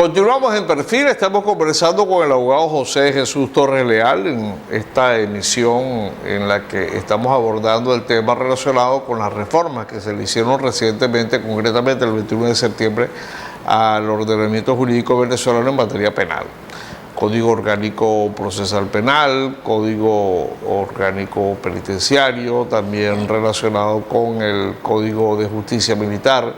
Continuamos en Perfil, estamos conversando con el abogado José Jesús Torres Leal en esta emisión en la que estamos abordando el tema relacionado con las reformas que se le hicieron recientemente, concretamente el 21 de septiembre, al ordenamiento jurídico venezolano en materia penal. Código Orgánico Procesal Penal, Código Orgánico Penitenciario, también relacionado con el Código de Justicia Militar,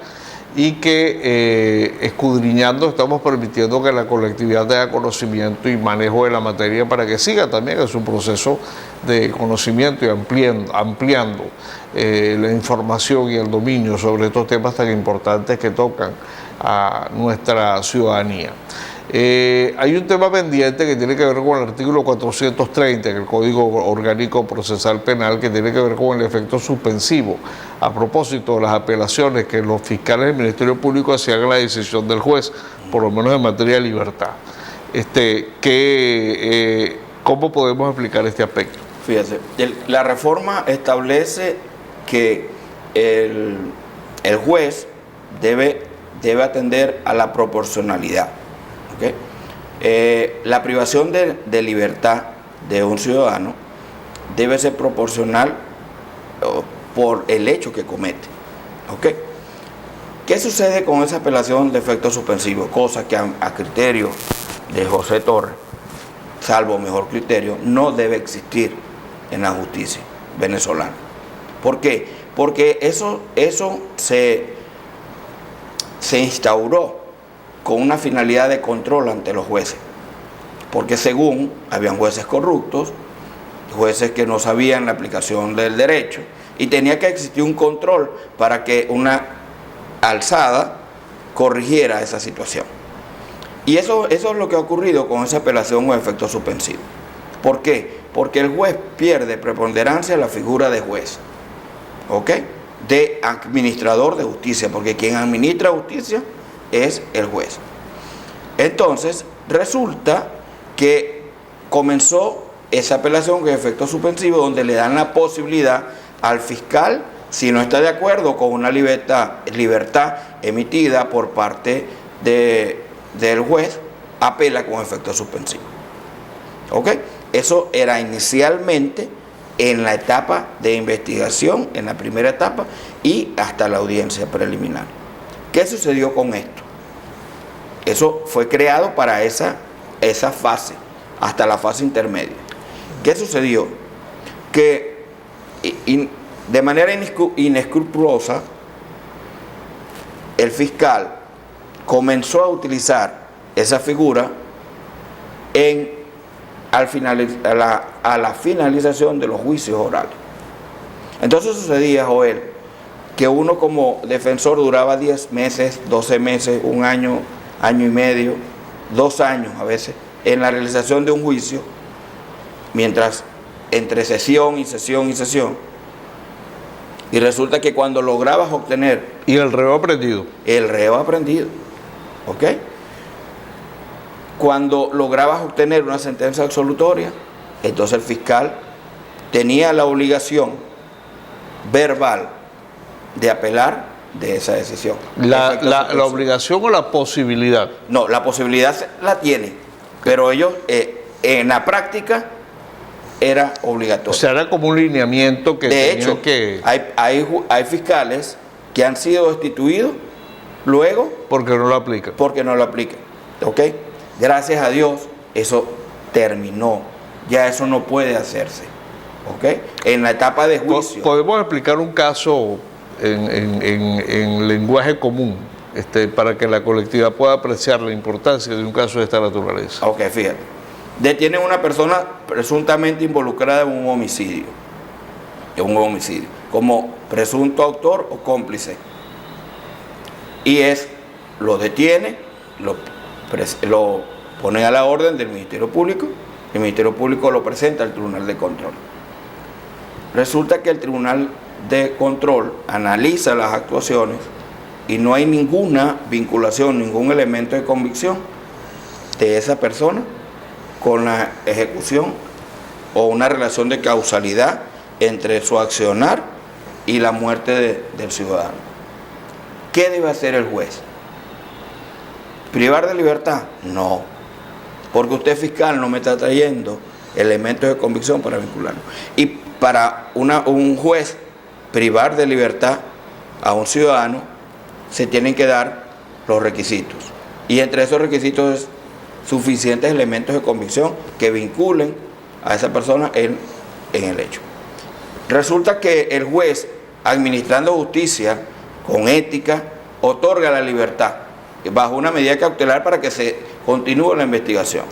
y que escudriñando estamos permitiendo que la colectividad tenga conocimiento y manejo de la materia para que siga también en su proceso de conocimiento y ampliando la información y el dominio sobre estos temas tan importantes que tocan a nuestra ciudadanía. Hay un tema pendiente que tiene que ver con el artículo 430 del Código Orgánico Procesal Penal, que tiene que ver con el efecto suspensivo a propósito de las apelaciones que los fiscales del Ministerio Público hacían a la decisión del juez, por lo menos en materia de libertad. ¿Cómo podemos explicar este aspecto? Fíjese, la reforma establece que el juez debe atender a la proporcionalidad. ¿Okay? La privación de libertad de un ciudadano debe ser proporcional por el hecho que comete. ¿Okay? ¿Qué sucede con esa apelación de efecto suspensivo? Cosa que a criterio de José Torres, salvo mejor criterio, no debe existir en la justicia venezolana. ¿Por qué? Porque eso se instauró con una finalidad de control ante los jueces, porque según habían jueces corruptos, jueces que no sabían la aplicación del derecho, y tenía que existir un control para que una alzada corrigiera esa situación. Y eso es lo que ha ocurrido con esa apelación o efecto suspensivo. ¿Por qué? Porque el juez pierde preponderancia en la figura de juez, ¿ok? De administrador de justicia, porque quien administra justicia es el juez. Entonces, resulta que comenzó esa apelación con efecto suspensivo, donde le dan la posibilidad al fiscal, si no está de acuerdo con una libertad emitida por parte del juez, apela con efecto suspensivo. ¿Ok? Eso era inicialmente en la etapa de investigación, en la primera etapa, y hasta la audiencia preliminar. ¿Qué sucedió con esto? Eso fue creado para esa fase, hasta la fase intermedia. ¿Qué sucedió? Que de manera inescrupulosa, el fiscal comenzó a utilizar esa figura a la finalización de los juicios orales. Entonces sucedía, Joel, que uno como defensor duraba 10 meses, 12 meses, un año, año y medio, 2 años a veces, en la realización de un juicio, mientras entre sesión y sesión y sesión, y resulta que cuando lograbas obtener... Y el reo aprendido. El reo aprendido, ¿ok? Cuando lograbas obtener una sentencia absolutoria, entonces el fiscal tenía la obligación verbal de apelar de esa decisión. ¿La obligación o la posibilidad? No, la posibilidad la tiene, pero ellos en la práctica era obligatorio. O sea, era como un lineamiento que de hecho, que... hay fiscales que han sido destituidos luego... Porque no lo aplican. Porque no lo aplican, ¿ok? Gracias a Dios, eso terminó. Ya eso no puede hacerse, ¿ok? En la etapa de juicio. ¿Podemos explicar un caso en lenguaje común para que la colectividad pueda apreciar la importancia de un caso de esta naturaleza? Ok, fíjate. Detienen a una persona presuntamente involucrada en un homicidio, como presunto autor o cómplice. Y lo detiene, lo ponen a la orden del Ministerio Público, el Ministerio Público lo presenta al Tribunal de Control. Resulta que el Tribunal de Control analiza las actuaciones y no hay ninguna vinculación, ningún elemento de convicción de esa persona con la ejecución o una relación de causalidad entre su accionar y la muerte del ciudadano. ¿Qué debe hacer el juez? ¿Privar de libertad? No, porque usted fiscal no me está trayendo elementos de convicción para vincularlo. Y para un juez privar de libertad a un ciudadano se tienen que dar los requisitos. Y entre esos requisitos es suficientes elementos de convicción que vinculen a esa persona en el hecho. Resulta que el juez, administrando justicia con ética, otorga la libertad bajo una medida cautelar para que se continúe la investigación.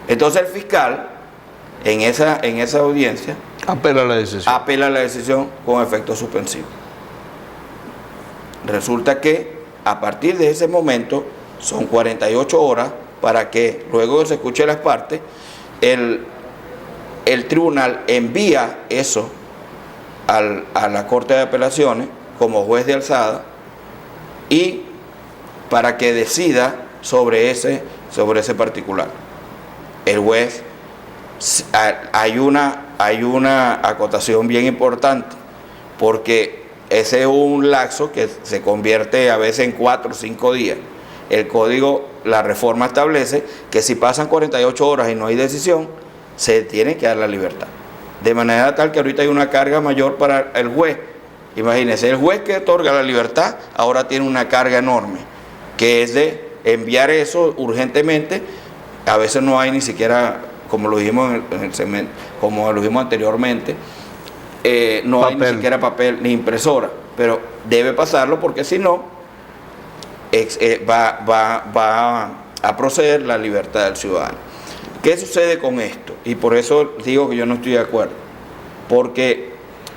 Entonces el fiscal, en esa audiencia, apela a la decisión con efecto suspensivo. Resulta que a partir de ese momento son 48 horas para que luego se escuche las partes, el tribunal envía eso a la Corte de Apelaciones como juez de alzada y para que decida sobre ese particular. El juez, hay una acotación bien importante, porque ese es un lapso que se convierte a veces en 4 o 5 días. El código, la reforma establece que si pasan 48 horas y no hay decisión, se tiene que dar la libertad. De manera tal que ahorita hay una carga mayor para el juez. Imagínense, el juez que otorga la libertad ahora tiene una carga enorme, que es de enviar eso urgentemente. A veces no hay ni siquiera, como lo dijimos en el segmento, como lo dijimos anteriormente, no hay ni siquiera papel ni impresora, pero debe pasarlo porque si no, va a proceder la libertad del ciudadano. ¿Qué sucede con esto? Y por eso digo que yo no estoy de acuerdo, porque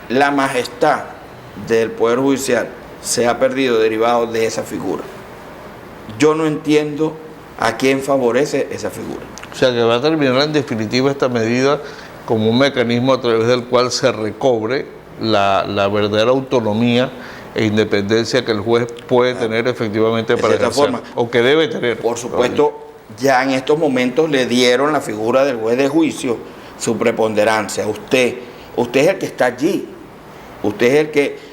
la majestad del Poder Judicial se ha perdido derivado de esa figura. Yo no entiendo a quién favorece esa figura. O sea que va a terminar en definitiva esta medida como un mecanismo a través del cual se recobre la verdadera autonomía e independencia que el juez puede tener efectivamente para ejercer, o que debe tener. Por supuesto, ya en estos momentos le dieron la figura del juez de juicio su preponderancia. Usted es el que está allí, usted es el que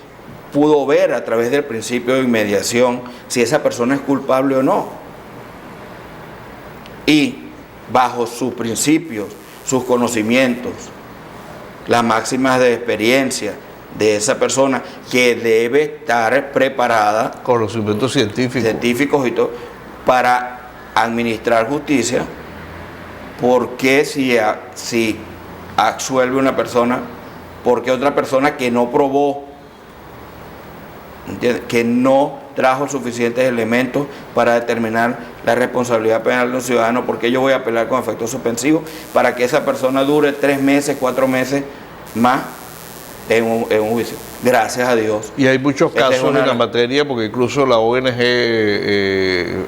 pudo ver a través del principio de inmediación si esa persona es culpable o no. Y bajo sus principios, sus conocimientos, las máximas de experiencia de esa persona que debe estar preparada, conocimientos científicos y todo, para administrar justicia, porque si absuelve una persona, porque otra persona que no probó, ¿entiendes?, que no trajo suficientes elementos para determinar la responsabilidad penal de un ciudadano, porque yo voy a apelar con efecto suspensivo para que esa persona dure 3 meses, 4 meses más en un juicio. Gracias a Dios. Y hay muchos casos en la materia, porque incluso la ONG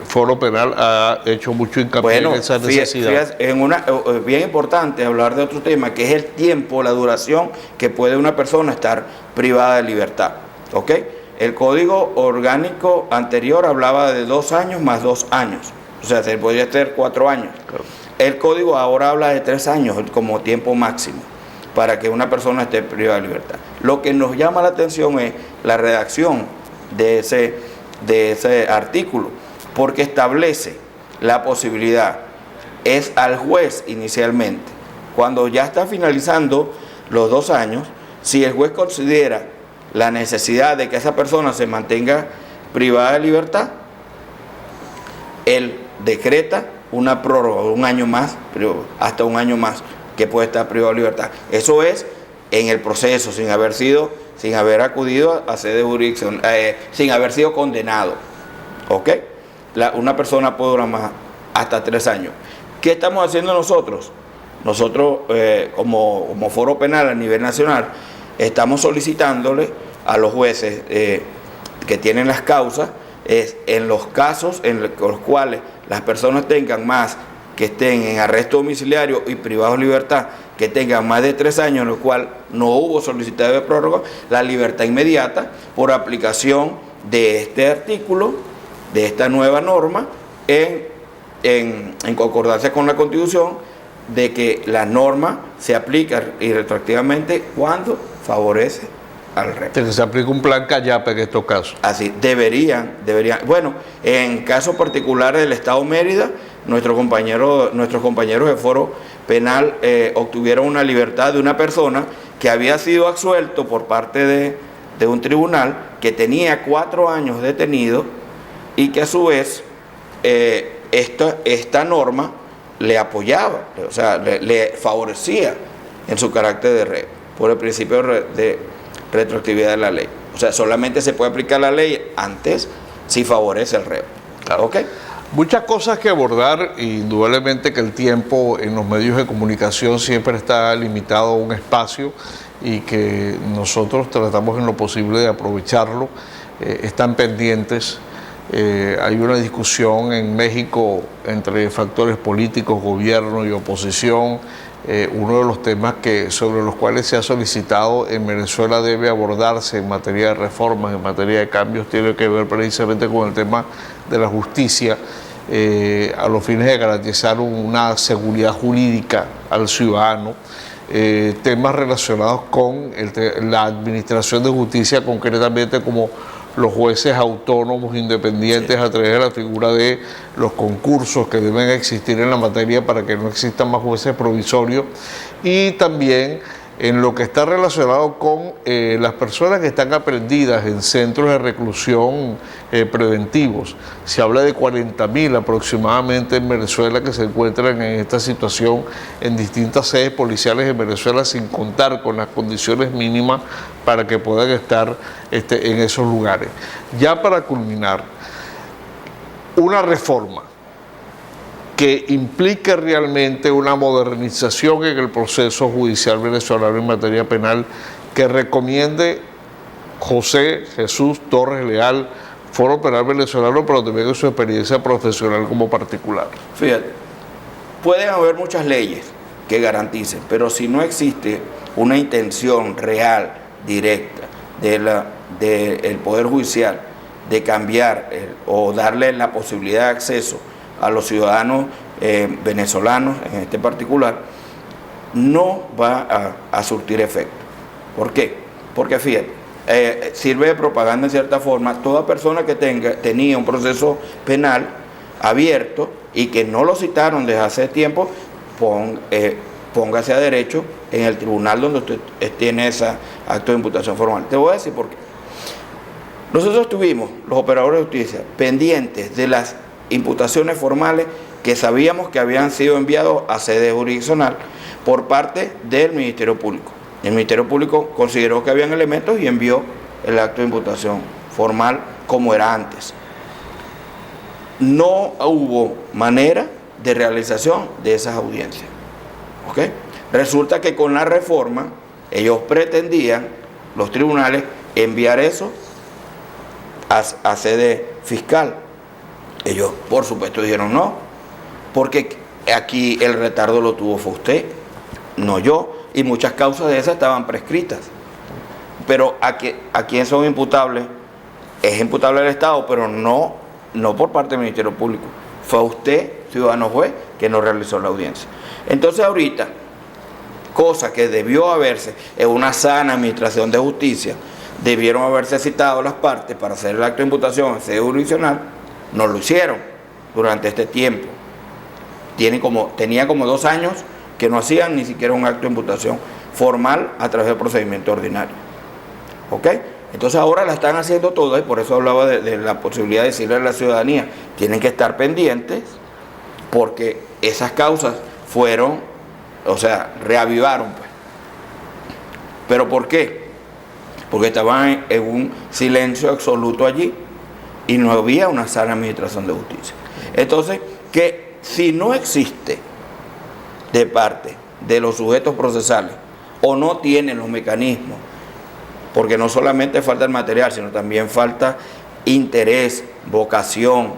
Foro Penal ha hecho mucho hincapié en esa necesidad. Es bien importante hablar de otro tema, que es el tiempo, la duración que puede una persona estar privada de libertad. ¿Ok? El Código Orgánico anterior hablaba de 2 años más 2 años. O sea, se podría ser 4 años. Claro. El Código ahora habla de 3 años como tiempo máximo para que una persona esté privada de libertad. Lo que nos llama la atención es la redacción de ese artículo, porque establece la posibilidad, es al juez inicialmente, cuando ya está finalizando los 2 años, si el juez considera la necesidad de que esa persona se mantenga privada de libertad, él decreta una prórroga de 1 año más, hasta 1 año más, que puede estar privado de libertad. Eso es en el proceso, sin haber acudido a sede de jurisdicción, sin haber sido condenado. ¿Ok? Una persona puede durar más, hasta 3 años. ¿Qué estamos haciendo nosotros? Nosotros, como Foro Penal a nivel nacional, estamos solicitándole a los jueces que tienen las causas, en los casos en los cuales las personas tengan más, que estén en arresto domiciliario y privados de libertad, que tengan más de 3 años, en los cuales no hubo solicitud de prórroga, la libertad inmediata por aplicación de este artículo, de esta nueva norma, en concordancia con la Constitución, de que la norma se aplica irretroactivamente cuando favorece al REP. Que se aplica un plan Cayape en estos casos. Así, deberían. Bueno, en casos particulares del Estado Mérida, nuestros compañeros de Foro Penal obtuvieron una libertad de una persona que había sido absuelto por parte de un tribunal que tenía 4 años detenido y que a su vez esta norma le apoyaba, o sea, le favorecía en su carácter de REP, por el principio de retroactividad de la ley. O sea, solamente se puede aplicar la ley antes si favorece el REP. Claro. ¿Ok? Muchas cosas que abordar, indudablemente que el tiempo en los medios de comunicación siempre está limitado a un espacio y que nosotros tratamos en lo posible de aprovecharlo. Están pendientes. Hay una discusión en México entre factores políticos, gobierno y oposición. Uno de los temas sobre los cuales se ha solicitado en Venezuela debe abordarse en materia de reformas, en materia de cambios, tiene que ver precisamente con el tema de la justicia, a los fines de garantizar una seguridad jurídica al ciudadano. Temas relacionados con la administración de justicia, concretamente como los jueces autónomos independientes, sí, a través de la figura de los concursos que deben existir en la materia para que no existan más jueces provisorios, y también en lo que está relacionado con las personas que están aprendidas en centros de reclusión preventivos. Se habla de 40.000 aproximadamente en Venezuela que se encuentran en esta situación en distintas sedes policiales en Venezuela, sin contar con las condiciones mínimas para que puedan estar en esos lugares. Ya para culminar, una reforma que implique realmente una modernización en el proceso judicial venezolano en materia penal, que recomiende José Jesús Torres Leal, Foro Penal Venezolano, pero también en su experiencia profesional como particular. Fíjate, pueden haber muchas leyes que garanticen, pero si no existe una intención real, directa, del Poder Judicial de cambiar o darle la posibilidad de acceso a los ciudadanos venezolanos, en este particular, no va a surtir efecto. ¿Por qué? Porque fíjate, sirve de propaganda en cierta forma. Toda persona que tenía un proceso penal abierto y que no lo citaron desde hace tiempo, póngase a derecho en el tribunal donde usted tiene ese acto de imputación formal. Te voy a decir por qué. Nosotros tuvimos, los operadores de justicia, pendientes de las imputaciones formales que sabíamos que habían sido enviados a sede jurisdiccional por parte del Ministerio Público. El Ministerio Público consideró que habían elementos y envió el acto de imputación formal como era antes. No hubo manera de realización de esas audiencias. ¿Ok? Resulta que con la reforma ellos pretendían, los tribunales, enviar eso a sede fiscal. Ellos, por supuesto, dijeron no, porque aquí el retardo lo tuvo fue usted, no yo, y muchas causas de esas estaban prescritas. Pero ¿a quién son imputables? Es imputable el Estado, pero no por parte del Ministerio Público. Fue usted, ciudadano juez, que no realizó la audiencia. Entonces ahorita, cosa que debió haberse en una sana administración de justicia, debieron haberse citado las partes para hacer el acto de imputación en sede jurisdiccional. No lo hicieron durante este tiempo. Tenía como 2 años que no hacían ni siquiera un acto de imputación formal a través del procedimiento ordinario. ¿Ok? Entonces ahora la están haciendo todas, y por eso hablaba de la posibilidad de decirle a la ciudadanía, tienen que estar pendientes, porque esas causas fueron, reavivaron, pues. ¿Pero por qué? Porque estaban en un silencio absoluto allí y no había una sana administración de justicia. Entonces, que si no existe de parte de los sujetos procesales o no tienen los mecanismos, porque no solamente falta el material, sino también falta interés, vocación,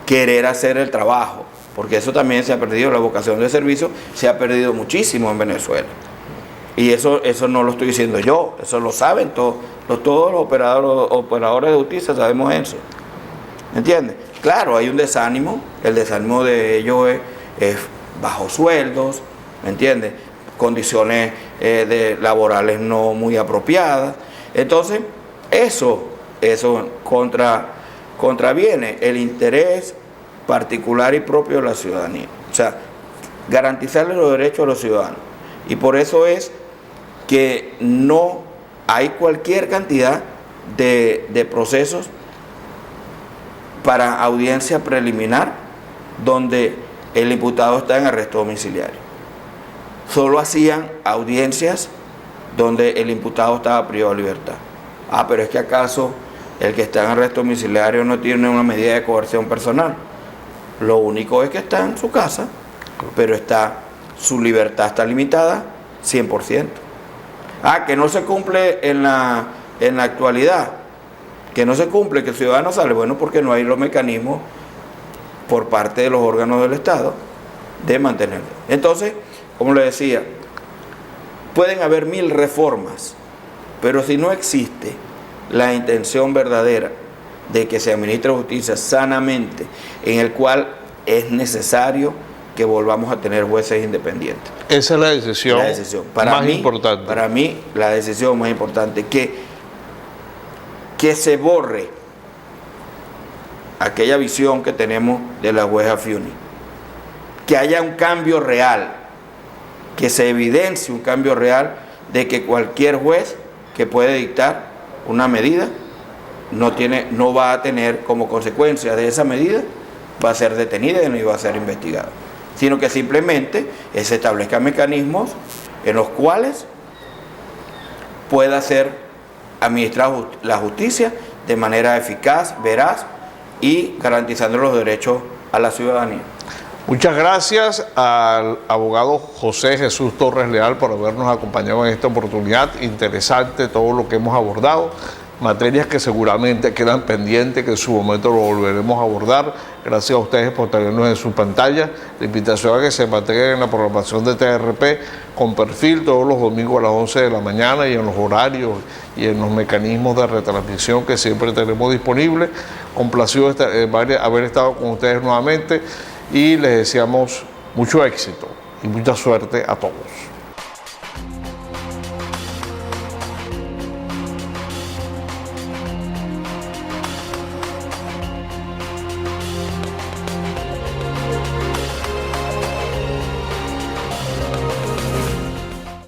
querer hacer el trabajo, porque eso también se ha perdido, la vocación de servicio se ha perdido muchísimo en Venezuela. Y eso no lo estoy diciendo yo, eso lo saben todos los operadores de justicia, sabemos eso. ¿Me entiendes? Claro, hay un desánimo, el desánimo de ellos es bajos sueldos, ¿me entiendes? Condiciones de laborales no muy apropiadas. Entonces, eso contraviene el interés particular y propio de la ciudadanía. O sea, garantizarle los derechos a los ciudadanos. Y por eso es que no hay cualquier cantidad de procesos para audiencia preliminar donde el imputado está en arresto domiciliario. Solo hacían audiencias donde el imputado estaba privado de libertad. Ah, pero es que acaso el que está en arresto domiciliario no tiene una medida de coerción personal. Lo único es que está en su casa, pero su libertad está limitada 100%. Ah, que no se cumple en la actualidad, que no se cumple, que el ciudadano sale, bueno, porque no hay los mecanismos por parte de los órganos del Estado de mantenerlo. Entonces, como le decía, pueden haber 1000 reformas, pero si no existe la intención verdadera de que se administre justicia sanamente, en el cual es necesario que volvamos a tener jueces independientes. Esa es la decisión, más importante. Para mí, la decisión más importante, que se borre aquella visión que tenemos de la jueza Fiuni, que haya un cambio real, que se evidencie un cambio real de que cualquier juez que puede dictar una medida no va a tener como consecuencia de esa medida, va a ser detenida y no va a ser investigada, sino que simplemente se establezcan mecanismos en los cuales pueda ser administrada la justicia de manera eficaz, veraz y garantizando los derechos a la ciudadanía. Muchas gracias al abogado José Jesús Torres Leal por habernos acompañado en esta oportunidad. Interesante todo lo que hemos abordado, materias que seguramente quedan pendientes, que en su momento lo volveremos a abordar. Gracias a ustedes por tenernos en su pantalla. La invitación a que se mantengan en la programación de TRP con perfil todos los domingos a las 11 de la mañana y en los horarios y en los mecanismos de retransmisión que siempre tenemos disponibles. Complacido haber estado con ustedes nuevamente y les deseamos mucho éxito y mucha suerte a todos.